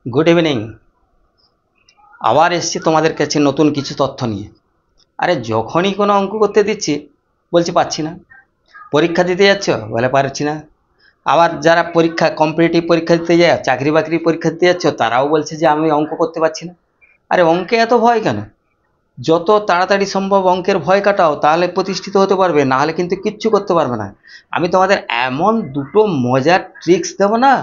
Good evening. আবার এসছি তোমাদের কাছে নতুন কিছু তথ্য নিয়ে। আরে যখনই কোনো অঙ্ক করতে দিচ্ছি বলছি পাচ্ছি না। পরীক্ষা দিতে যাচ্ছ বলে পারছি না। আবার যারা পরীক্ষা কম্পিটিটিভ পরীক্ষা দিতে যায়, চাকরি বাকরি পরীক্ষা দিতে যাচ্ছ, তারাও বলছে যে আমি অঙ্ক করতে পারছি না। আরে অঙ্কে এত ভয় কেন? যত তাড়াতাড়ি সম্ভব অঙ্কের ভয় কাটাও, তাহলে প্রতিষ্ঠিত হতে পারবে, না হলে কিন্তু কিচ্ছু করতে পারবে না। আমি তোমাদের এমন দুটো মজার ট্রিক্স দেবো না,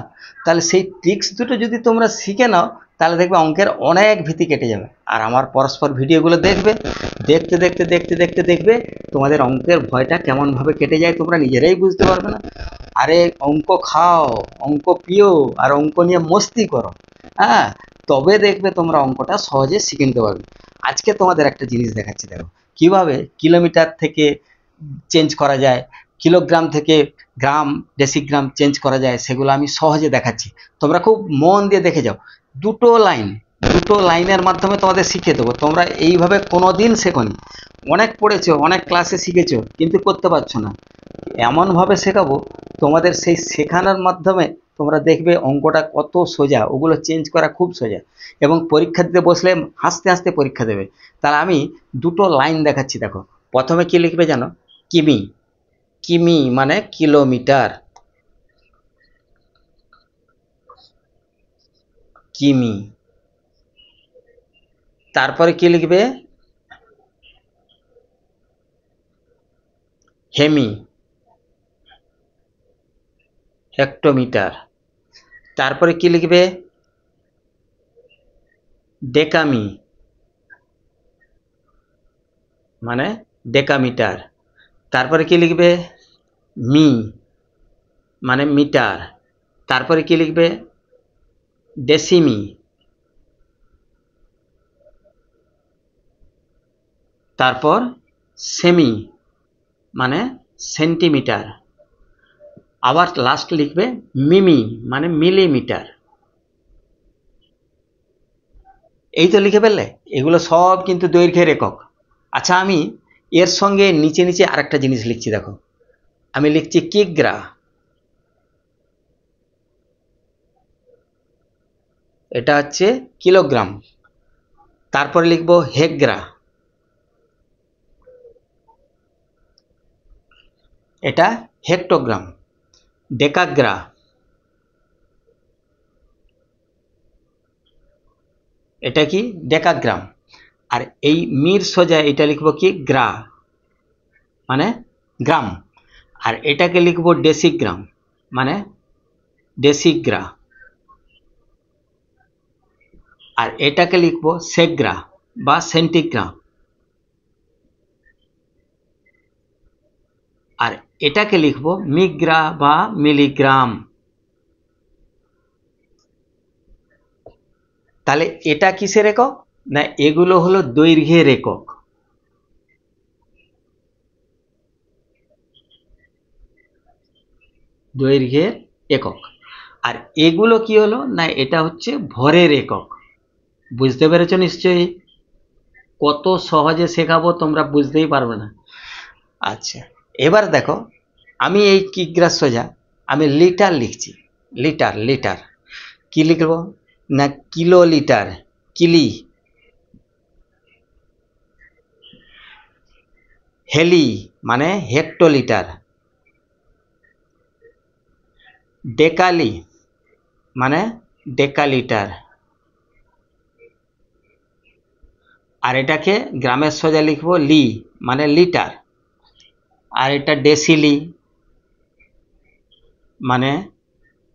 তাহলে সেই ট্রিক্স দুটো যদি তোমরা শিখে নাও, তাহলে দেখবে অঙ্কের অনেক ভীতি কেটে যাবে। আর আমার পরস্পর ভিডিওগুলো দেখবে, দেখতে দেখতে দেখতে দেখতে দেখবে তোমাদের অঙ্কের ভয়টা কেমনভাবে কেটে যায় তোমরা নিজেরাই বুঝতে পারবে না। আরে অঙ্ক খাও, অঙ্ক পিও, আর অঙ্ক নিয়ে মস্তি করো। হ্যাঁ, তবে দেখবে তোমরা অঙ্কটা সহজে শিখে নিতে পারবে। আজকে তোমাদের একটা জিনিস দেখাচ্ছি, দেখো কিভাবে কিলোমিটার থেকে চেঞ্জ করা যায়, কিলোগ্রাম থেকে গ্রাম ডেসিগ্রাম চেঞ্জ করা যায়, সেগুলো আমি সহজে দেখাচ্ছি। তোমরা খুব মন দিয়ে দেখে যাও। দুটো লাইনের মাধ্যমে তোমাদের শিখিয়ে দেবো। তোমরা এইভাবে কোনোদিন শেখোনি, অনেক পড়েছো, অনেক ক্লাসে শিখেছো, কিন্তু করতে পারছো না। এমনভাবে শেখাবো তোমাদের, সেই শেখানোর মাধ্যমে তোমরা দেখবে অঙ্কটা কত সোজা, ওগুলো চেঞ্জ করা খুব সোজা। এবং পরীক্ষা দিতে বসলে হাসতে হাসতে পরীক্ষা দেবে। তাহলে আমি দুটো লাইন দেখাচ্ছি, দেখো। প্রথমে কি লিখবে জানো? কিমি। কিমি মানে কিলোমিটার। কিমি। তারপরে কি লিখবে? Hemi, hectometre. তারপরে কি লিখবে? ডেকামি মানে ডেকামিটার। তারপরে কি লিখবে? মি মানে মিটার। তারপরে কি লিখবে? ডেসিমি। তারপর সেমি মানে সেন্টিমিটার। আবার লাস্ট লিখবে মিমি মানে মিলিমিটার। এই তো লিখে ফেললে। এগুলো সব কিন্তু দৈর্ঘ্যের একক। আচ্ছা, আমি এর সঙ্গে নিচে নিচে আরেকটা জিনিস লিখছি, দেখো। আমি লিখছি কিগ্রা, এটা হচ্ছে কিলোগ্রাম। তারপরে লিখবো হেগ্রা, এটা হেক্টোগ্রাম। ডেকাগ্রা, এটা কি? ডেকাগ্রাম। আর এই মির সোজা এটা লিখবো কি? গ্রা মানে গ্রাম। আর এটাকে লিখবো ডেসিগ্রাম মানে ডেসিগ্রা। আর এটাকে লিখবো সেগ্রা বা সেন্টিগ্রাম। আর এটাকে লিখবো মিগ্রা বা মিলিগ্রাম। তাহলে এটা কিসের একক? না, এগুলো হলো দৈর্ঘ্যের একক। দৈর্ঘ্যের একক। আর এগুলো কি হলো? না, এটা হচ্ছে ভরের একক। বুঝতে পেরেছো নিশ্চয়ই? কত সহজে শেখাবো তোমরা বুঝতেই পারবে না। আচ্ছা, এবার দেখো, আমি এই কিগ্রা সোজা আমি লিটার লিখছি। লিটার লিটার কি লিখবো? না, কিলো লিটার, কিলি। হেলি মানে হেক্টোলিটার। ডেকালি মানে ডেকালিটার। আর এটাকে গ্রামের সোজা লিখবো লি মানে লিটার। আর এটা ডেসিলি মানে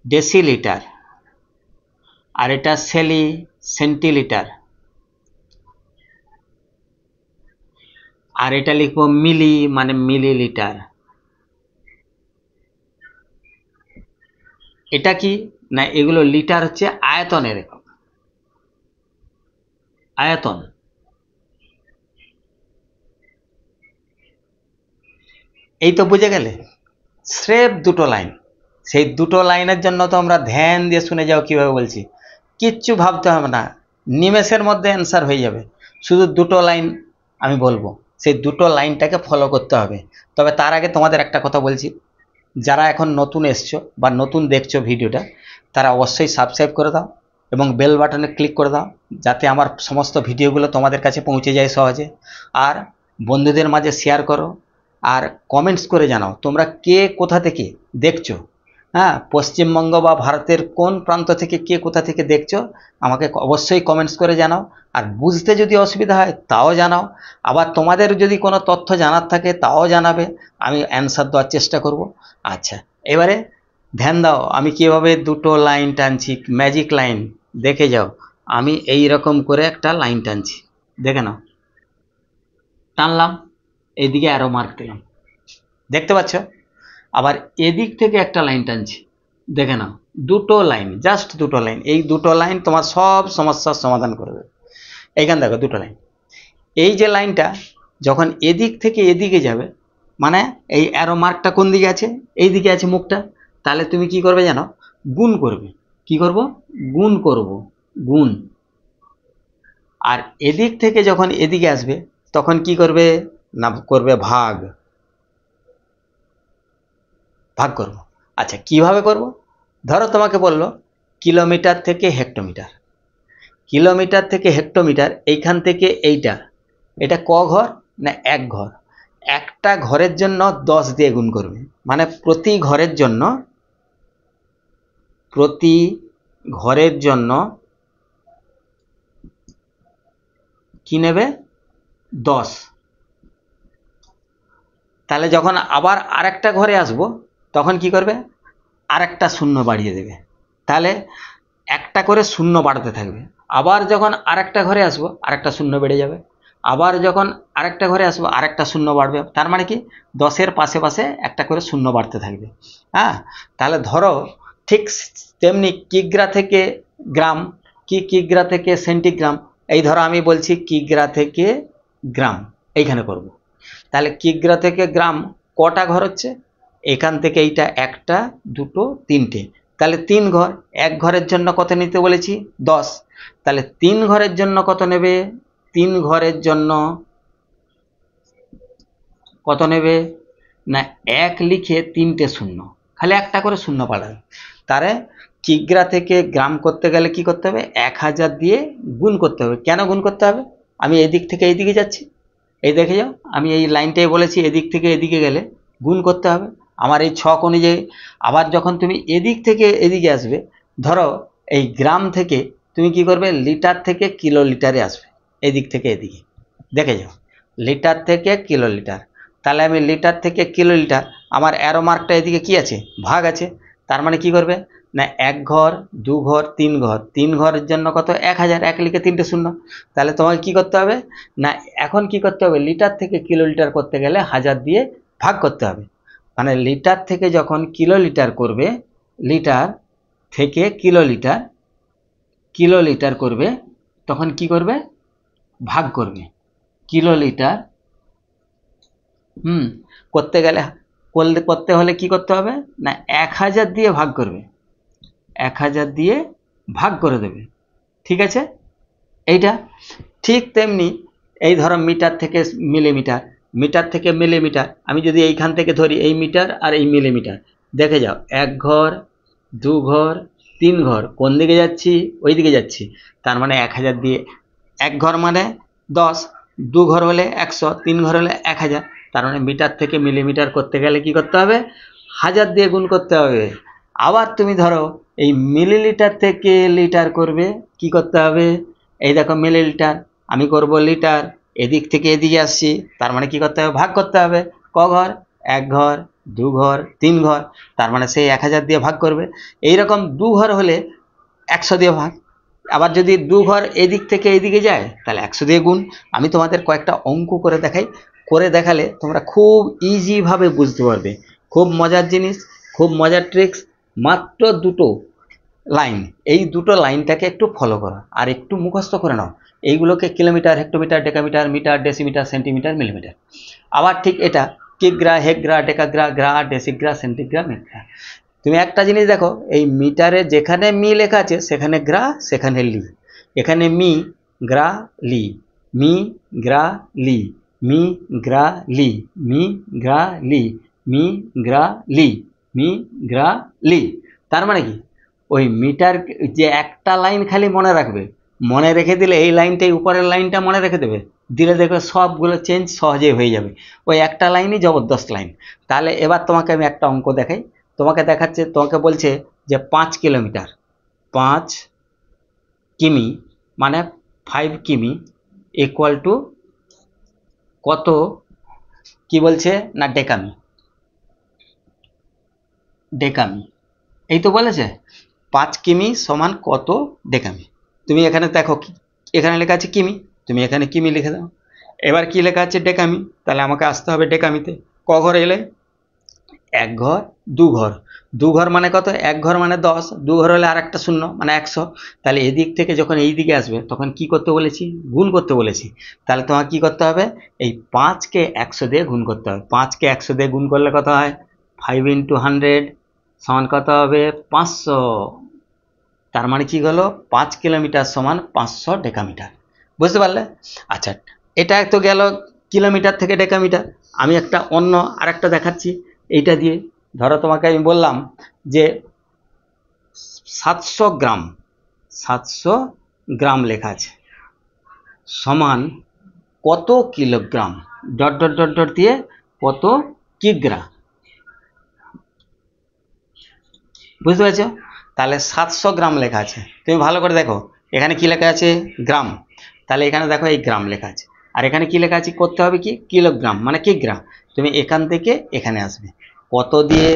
ডেসিলিটার। আর এটা সেলি সেন্টিলিটার। আর এটা লিখবো মিলি মানে মিলিলিটার। এটা কি? না, এগুলো লিটার হচ্ছে আয়তনের একক। আয়তন। এই তো বুঝে গেলে। স্রেফ দুটো লাইন, সেই দুটো লাইনের জন্য তো আমরা ধ্যান দিয়ে শুনে যাও কিভাবে বলছি। কিচ্ছু ভাবতে হবে না, নিমেষের মধ্যে অ্যান্সার হয়ে যাবে। শুধু দুটো লাইন আমি বলবো, সেই দুটো লাইনটাকে ফলো করতে হবে। তবে তার আগে তোমাদের একটা কথা বলছি, যারা এখন নতুন এসছো বা নতুন দেখছো ভিডিওটা, তারা অবশ্যই সাবস্ক্রাইব করে দাও এবং বেল বাটনে ক্লিক করে দাও, যাতে আমার সমস্ত ভিডিওগুলো তোমাদের কাছে পৌঁছে যায় সহজে। আর বন্ধুদের মাঝে শেয়ার করো, আর কমেন্টস করে জানাও তোমরা কে কোথা থেকে দেখছো। হ্যাঁ, পশ্চিমবঙ্গ বা ভারতের কোন প্রান্ত থেকে কে কোথা থেকে দেখছো আমাকে অবশ্যই কমেন্টস করে জানাও। আর বুঝতে যদি অসুবিধা হয় তাও জানাও। আবার তোমাদের যদি কোনো তথ্য জানার থাকে তাও জানাবে, আমি অ্যান্সার দেওয়ার চেষ্টা করব। আচ্ছা, এবারে ধ্যান দাও আমি কিভাবে দুটো লাইন টানছি, ম্যাজিক লাইন। দেখে যাও, আমি এই রকম করে একটা লাইন টানছি, দেখে নাও। টানলাম, এইদিকে অ্যারো মার্ক দিলাম, দেখতে পাচ্ছ। আবার এদিক থেকে একটা লাইন টানছি, দেখে নাও। দুটো লাইন, জাস্ট দুটো লাইন। এই দুটো লাইন তোমার সব সমস্যার সমাধান করবে। এইখান দেখো দুটো লাইন। এই যে লাইনটা যখন এদিক থেকে এদিকে যাবে, মানে এই অ্যারো মার্কটা কোন দিকে আছে, এই দিকে আছে মুখটা, তাহলে তুমি কি করবে জানো, গুণ করবে। কি করব, গুণ করব, গুণ। আর এদিক থেকে যখন এদিকে আসবে তখন কি করবে না, করবে ভাগ, ভাগ করব। আচ্ছা, কিভাবে করব? ধরো তোমাকে বললো কিলোমিটার থেকে হেক্টোমিটার, কিলোমিটার থেকে হেক্টোমিটার, এইখান থেকে এইটা, এটা ক ঘর না এক ঘর। একটা ঘরের জন্য 10 দিয়ে গুণ করবে, মানে প্রতি ঘরের জন্য, প্রতি ঘরের জন্য কি নেবে, 10। তাহলে যখন আবার আরেকটা ঘরে আসব তখন কি করবে, আরেকটা শূন্য বাড়িয়ে দেবে। তাহলে একটা করে শূন্য বাড়তে থাকবে। আবার যখন আরেকটা ঘরে আসবো আরেকটা শূন্য বেড়ে যাবে। আবার যখন আরেকটা ঘরে আসবো আরেকটা শূন্য বাড়বে। তার মানে কি 10-এর পাশে পাশে একটা করে শূন্য বাড়তে থাকবে। হ্যাঁ, তাহলে ধরো ঠিক তেমনি কিগ্রা থেকে গ্রাম, কিগ্রা থেকে সেন্টিগ্রাম। এই ধরো আমি বলছি কিগ্রা থেকে গ্রাম, এইখানে করব। তাহলে কিগ্রা থেকে গ্রাম কটা ঘর হচ্ছে, এখান থেকে এইটা একটা, দুটো, তিনটে। তাহলে 3 ঘর, এক ঘরের জন্য কত নিতে বলেছি, 10। তাহলে 3 ঘরের জন্য কত নেবে, 3 ঘরের জন্য কত নেবে না, 1 লিখে 3টে শূন্য, খালি একটা করে শূন্য পাঠাবে। তারে কিগ্রা থেকে গ্রাম করতে গেলে কি করতে হবে, 1000 দিয়ে গুণ করতে হবে। কেন গুণ করতে হবে, আমি এদিক থেকে এইদিকে যাচ্ছি, এই দেখে যাও আমি এই লাইনটাই বলেছি, এদিক থেকে এদিকে গেলে গুণ করতে হবে আমার এই ছক অনুযায়ী। আবার যখন তুমি এদিক থেকে এদিকে আসবে, ধরো এই গ্রাম থেকে তুমি কি করবে, লিটার থেকে কিলো লিটারে আসবে, এদিক থেকে এদিকে দেখে যাও, লিটার থেকে কিলো লিটার। তাহলে আমি লিটার থেকে কিলো লিটার, আমার অ্যারো মার্কটা এদিকে কি আছে, ভাগ আছে। তার মানে কি করবে না, 1 ঘর, 2 ঘর, 3 ঘর, 3 ঘরের জন্য কত, 1000, 1 লিখে 3টে শূন্য। তাহলে তোমাকে কি করতে হবে না, এখন কি করতে হবে, লিটার থেকে কিলো লিটার করতে গেলে 1000 দিয়ে ভাগ করতে হবে। মানে লিটার থেকে যখন কিলো লিটার করবে, লিটার থেকে কিলো লিটার, কিলো লিটার করবে, তখন কি করবে, ভাগ করবে। কিলো লিটার করতে গেলে, করতে হলে কি করতে হবে না, 1000 দিয়ে ভাগ করবে, 1000 দিয়ে ভাগ করে দেবে। ঠিক আছে, এইটা ঠিক তেমনি এই ধরো মিটার থেকে মিলিমিটার, মিটার থেকে মিলিমিটার, আমি যদি এইখান থেকে ধরি এই মিটার আর এই মিলিমিটার, দেখে যাও 1 ঘর, 2 ঘর, 3 ঘর, কোন দিকে যাচ্ছি, ওই দিকে যাচ্ছি। তার মানে 1000 দিয়ে, 1 ঘর মানে 10, 2 ঘর হলে 100, 3 ঘর হলে 1000। তার মানে মিটার থেকে মিলিমিটার করতে গেলে কি করতে হবে, 1000 দিয়ে গুণ করতে হবে। আবার তুমি ধরো এই মিলিলিটার থেকে লিটার করবে, কি করতে হবে, এই দেখো মিলিলিটার, আমি করব লিটার, এদিক থেকে এদিকে আসছি, তার মানে কি করতে হবে, ভাগ করতে হবে। ক ঘর, 1 ঘর, 2 ঘর, 3 ঘর, তার মানে সেই 1000 দিয়ে ভাগ করবে। এইরকম 2 ঘর হলে 100 দিয়ে ভাগ। আবার যদি 2 ঘর এদিক থেকে এদিকে যায় তাহলে 100 দিয়ে গুণ। আমি তোমাদের কয়েকটা অঙ্ক করে দেখাই, করে দেখালে তোমরা খুব ইজিভাবে বুঝতে পারবে। খুব মজার জিনিস, খুব মজার ট্রিক্স, মাত্র দুটো লাইন। এই দুটো লাইনটাকে একটু ফলো করো আর একটু মুখস্থ করে নাও। এইগুলোকে kilometre, hectometre, decametre, metre, decimetre, centimetre, millimetre. আবার ঠিক এটা কিগ্রা, হেক্গ্রা, ডেকাগ্রা, গ্রা, ডেসিগ্রা, সেন্টিগ্রা, মিগ্রা। তুমি একটা জিনিস দেখো, এই মিটারে যেখানে মি লেখা আছে সেখানে গ্রা, সেখানে লি। এখানে মি, গ্রা, লি, মি, গ্রা, লি, মি, গ্রা, লি, মি, গ্রা, লি, মি, গ্রা, লি, মি, গ্রা, লি। তার মানে কি ওই মিটার যে একটা লাইন খালি মনে রাখবে, মনে রেখে দিলে এই লাইনটাই উপরের লাইনটা মনে রেখে দেবে, দিলে দেখবে সবগুলো চেঞ্জ সহজেই হয়ে যাবে। ওই একটা লাইনই জবরদস্ত লাইন। তাহলে এবার তোমাকে আমি একটা অঙ্ক দেখাই। তোমাকে বলছে যে 5 কিলোমিটার, 5 কিমি মানে 5 কিমি ইকুয়াল টু কত, কি বলছে না ডেকামি। ডেকামি এই তো বলেছে 5 কিমি সমান কত ডেকামি। তুমি এখানে দেখো এখানে লেখা আছে কিমি, তুমি এখানে কিমি লিখে দাও। এবার কি লেখা আছে ডেকামি, তাহলে আমাকে আসতে হবে ডেকামিতে। ক ঘর এলে? 1 ঘর 2 ঘর। 2 ঘর মানে কত? 1 ঘর মানে 10, 2 ঘর হলে আর একটা শূন্য মানে 100। তাহলে এদিক থেকে যখন এই দিকে আসবে তখন কি করতে বলেছি? গুণ করতে বলেছি। তাহলে তোমাকে কি করতে হবে? এই 5কে 100 দিয়ে গুণ করতে হবে। 5কে 100 দিয়ে গুণ করলে কত হয়? 5 ইন্টু 100 সমান কত হবে? 500। তার মানে কি হলো? 5 কিলোমিটার সমান 500 ডেকামিটার। বুঝতে পারলে? আচ্ছা, এটা তো গেল কিলোমিটার থেকে ডেকামিটার। আমি একটা অন্য আরেকটা দেখাচ্ছি এইটা দিয়ে। ধরো তোমাকে আমি বললাম যে 700 গ্রাম, 700 গ্রাম লেখা আছে সমান কত kilogram, dot dot dot dot দিয়ে কত কিগ্রা। বুঝতে পেরেছো? তাহলে 700 গ্রাম লেখা আছে। তুমি ভালো করে দেখো এখানে কি লেখা আছে? গ্রাম। তাহলে এখানে দেখো এই গ্রাম লেখা আছে, আর এখানে কি লেখা আছে? করতে হবে কি? কিলোগ্রাম মানে কিগ্রা। তুমি এখান থেকে এখানে আসবে, কত দিয়ে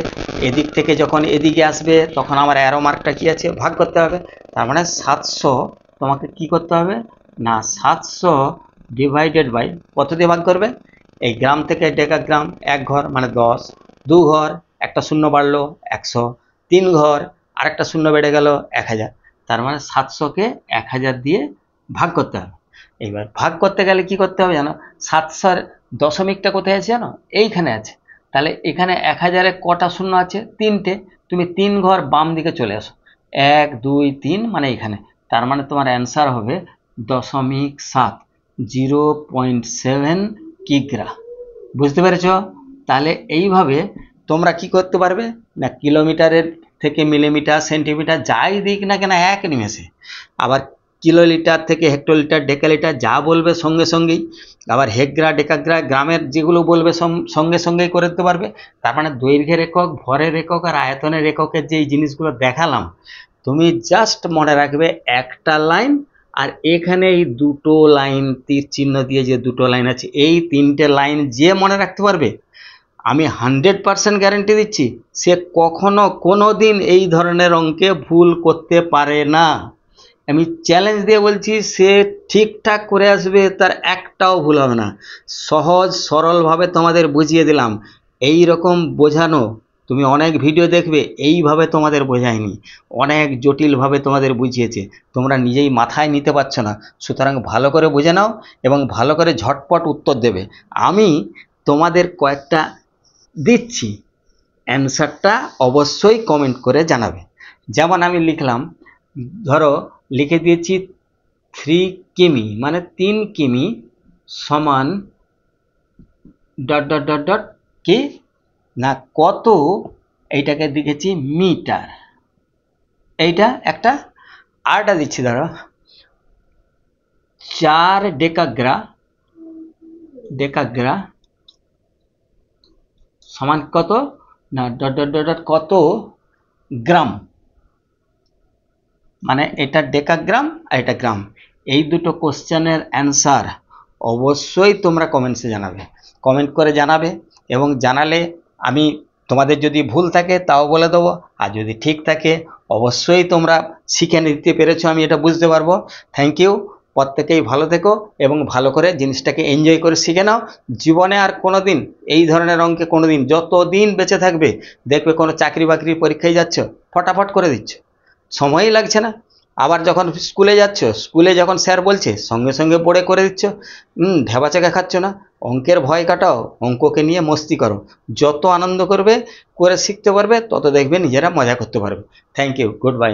এদিক থেকে যখন এদিকে আসবে তখন আমার অ্যারো মার্কটা কি আছে? ভাগ করতে হবে। তার মানে 700 তোমাকে কি করতে হবে না 700 ডিভাইডেড বাই কত দিয়ে ভাগ করবে? এই গ্রাম থেকে ডেকাগ্রাম, 1 ঘর মানে 10, 2 ঘর একটা শূন্য বাড়লো 100, 3 ঘর আরেকটা শূন্য বেড়ে গেল 1000। তার মানে 700কে 1000 দিয়ে ভাগ করতে হবে। এইবার ভাগ করতে গেলে কি করতে হবে জানো? 700 দশমিকটা কোথায় আছে জানো? এইখানে আছে। তাহলে এখানে 1000-এ কটা শূন্য আছে? 3টে। তুমি 3 ঘর বাম দিকে চলে আসো, 1 2 3 মানে এখানে। তার মানে তোমার অ্যান্সার হবে 0.7, 0.7 কিগ্রা। বুঝতে পেরেছ? তাহলে এইভাবে তোমরা কি করতে পারবে না কিলোমিটারের থেকে মিলিমিটার সেন্টিমিটার যাই দিক না কেন এক নিমেষে। আবার কিলোলিটার থেকে হেক্টোলিটার ডেকালিটার যা বলবে সঙ্গে সঙ্গেই, আবার হেক্রা ডেকাগ্রা গ্রামের যেগুলো বলবে সঙ্গে সঙ্গেই করে দিতে পারবে। তার মানে দৈর্ঘ্যের একক, ভরের একক আর আয়তনের এককের যে জিনিসগুলো দেখালাম তুমি জাস্ট মনে রাখবে একটা লাইন, আর এখানে এই দুটো লাইন তীর চিহ্ন দিয়ে যে দুটো লাইন আছে এই 3টে লাইন যে মনে রাখতে পারবে আমি 100% গ্যারেন্টি দিচ্ছি সে কখনো কোনো দিন এই ধরনের অঙ্কে ভুল করতে পারে না। আমি চ্যালেঞ্জ দিয়ে বলছি সে ঠিকঠাক করে আসবে, তার একটাও ভুল হবে না। সহজ সরলভাবে তোমাদের বুঝিয়ে দিলাম। এই রকম বোঝানো তুমি অনেক ভিডিও দেখবে, এইভাবে তোমাদের বোঝায়নি, অনেক জটিলভাবে তোমাদের বুঝিয়েছে, তোমরা নিজেই মাথায় নিতে পারছো না। সুতরাং ভালো করে বুঝে নাও এবং ভালো করে ঝটপট উত্তর দেবে। আমি তোমাদের কয়েকটা দিচ্ছি, অ্যান্সারটা অবশ্যই কমেন্ট করে জানাবে। যেমন আমি লিখলাম, ধরো লিখে দিয়েছি 3 কিমি মানে 3 কিমি সমান ডট ডট ডট ডট কি না কত, এইটাকে লিখেছি মিটার। এইটা একটা। আরটা দিচ্ছি ধরো 4 ডেকাগ্রা সমান কত না ডট ডট ডট ডট কত গ্রাম, মানে এটা ডেকাগ্রাম আর এটা গ্রাম। এই দুটো কোশ্চেনের অ্যান্সার অবশ্যই তোমরা কমেন্টসে জানাবে, কমেন্ট করে জানাবে। এবং জানালে আমি তোমাদের যদি ভুল থাকে তাও বলে দেবো, আর যদি ঠিক থাকে অবশ্যই তোমরা শিখে নিতে পেরেছো আমি এটা বুঝতে পারবো। Thank you. প্রত্যেকেই ভালো থেকো এবং ভালো করে জিনিসটাকে এনজয় করে শিখে নাও। জীবনে আর কোনো দিন এই ধরনের অঙ্কে কোনো দিন যতদিন বেঁচে থাকবে দেখবে কোনো চাকরি বাকরির পরীক্ষায় যাচ্ছ ফটাফট করে দিচ্ছ, সময়ই লাগছে না। আবার যখন স্কুলে যাচ্ছ, স্কুলে যখন স্যার বলছে সঙ্গে সঙ্গে পড়ে করে দিচ্ছ, ঢেবাচাকা খাচ্ছ না। অঙ্কের ভয় কাটাও, অঙ্ককে নিয়ে মস্তি করো। যত আনন্দ করবে করে শিখতে পারবে তত দেখবে নিজেরা মজা করতে পারবে। Thank you, good by.